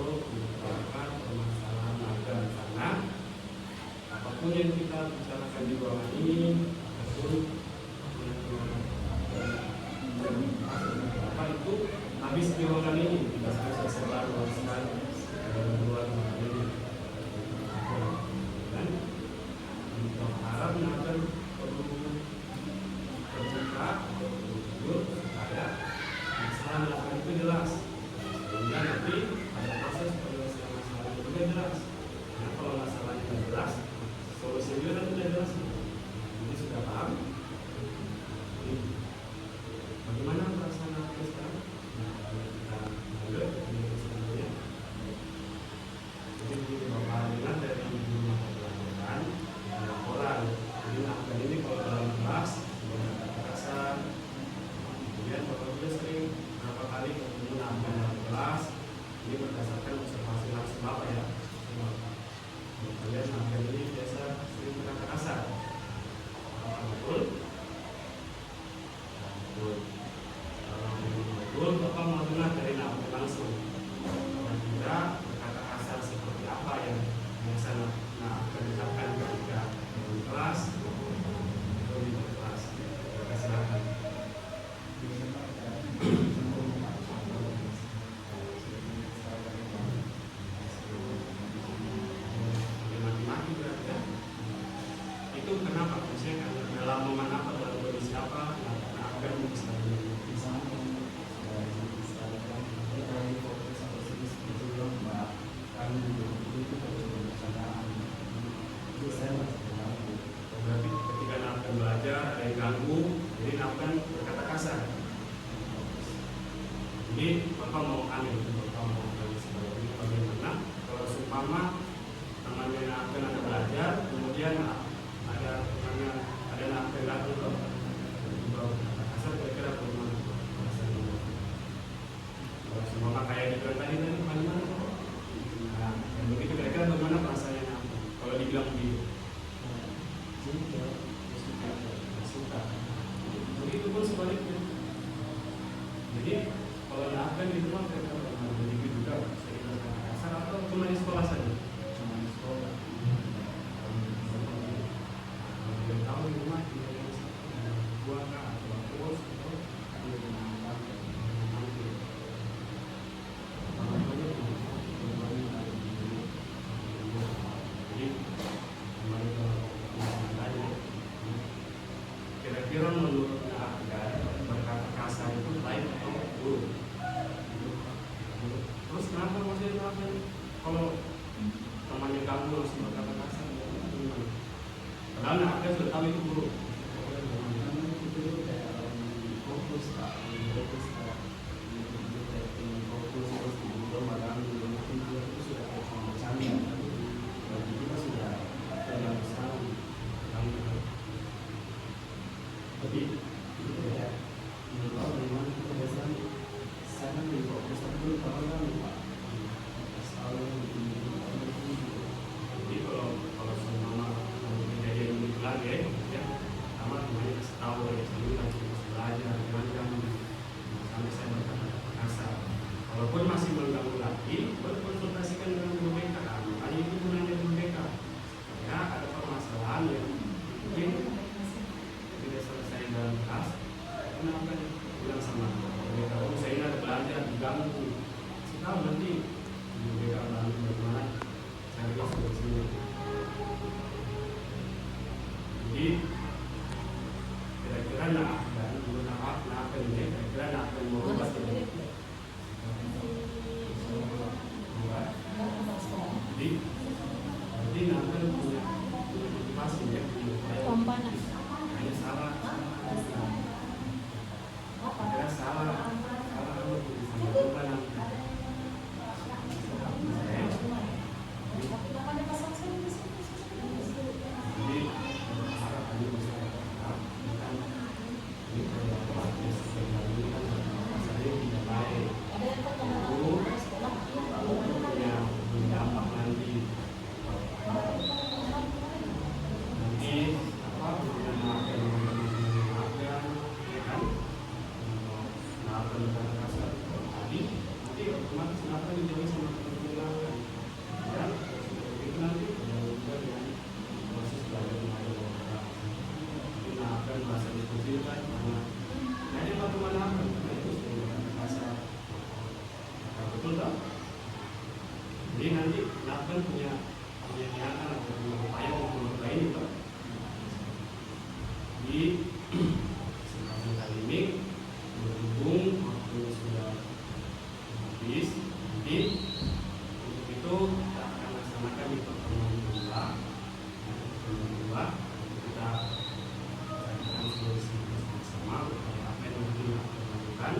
untuk membicarakan permasalahan magang, karena apapun yang kita bicarakan di ruangan ini ataupun apa itu habis di ruangan ini tidak bisa sebar luaskan luar ruangan ini. Dan untuk harap akan perlu terbuka atau jujur supaya masalah melakukan itu jelas, sehingga nanti ada proses penyelesaian masalah itu juga jelas. Karena kalau masalahnya tidak jelas, solusinya juga tidak jelas. Jadi sudah paham? Bagaimana perasaan anda sekarang? Kita lanjut selanjutnya. Jadi Bapak lihat dari jumlah pelajaran laporan. Jadi laporan ini kalau dalam kelas kasar, kemudian Bapak juga sering berapa kali ketemu dalam kelas. Ini berdasarkan observasi langsung Bapak ya. Kalian laporan ini biasa sering berkata kasar. Betul? Betul, Bapak mau dengar dari Nabi langsung. Kira-kira berkata kasar seperti apa yang biasa akan diucapkan ketika di kelas atau di kelas? Silakan. Maki-maki berarti ya? Itu kenapa? Maksudnya dalam momen apa, dalam kondisi apa? Akan bisa berarti ketika akan belajar ada yang ganggu, jadi akan berkata kasar. Jadi Bapak mau aneh, Bapak mau seperti ini bagaimana kalau seumpama temannya akan ada belajar, kemudian ada temannya ada akan ganggu berkata kasar, kira-kira bagaimana? Kalau seumpama kayak dibilang tadi bagaimana? Nah, yang begitu kira-kira bagaimana perasaannya kalau dibilang begitu? Suka. Begitu pun sebaliknya. Jadi kalau akan di rumah kira-kira bagaimana? Begitu juga sering berkata kasar atau cuma di sekolah saja? Cuma di sekolah. Kalau tahu di rumah tidak ada buah atau bos atau dia menambah nanti. Jadi kira-kira menurut Anda berkata kasar itu baik atau buruk? Terus kenapa maksudnya apa? Kalau temannya ganggu langsung berkata kasar, gimana? Padahal Anda sudah tahu itu buruk. Jadi kalau semua kejadian begitu lagi ya, sama semuanya kasih tahu ya, saya lagi belajar, jangan sampai saya berkata kasar. Walaupun masih mengganggu lagi, berkonsultasikan dengan guru BK. Makanya itu gunanya guru BK. Ya, ada permasalahan yang mungkin tidak selesai dalam kelas, kenapa bilang sama BK, oh saya ini ada belajar, diganggu. Tahu nanti guru BK bantu bagaimana cari solusinya. Jadi kira-kira dan guru akan ini kira-kira akan merubah ini. Jadi akan punya motivasi ya. Hanya salah. Kira salah kalau coba nanti. Jadi harapannya bisa tidak baik. Punya dampak nanti apa Jadi nanti Nathan punya niatan atau punya upaya untuk memperbaiki Pak. Di kesempatan kali ini berhubung waktu sudah habis, nanti untuk itu kita akan laksanakan di pertemuan kedua. Kita akan solusi bersama-sama upaya apa yang mungkin kita lakukan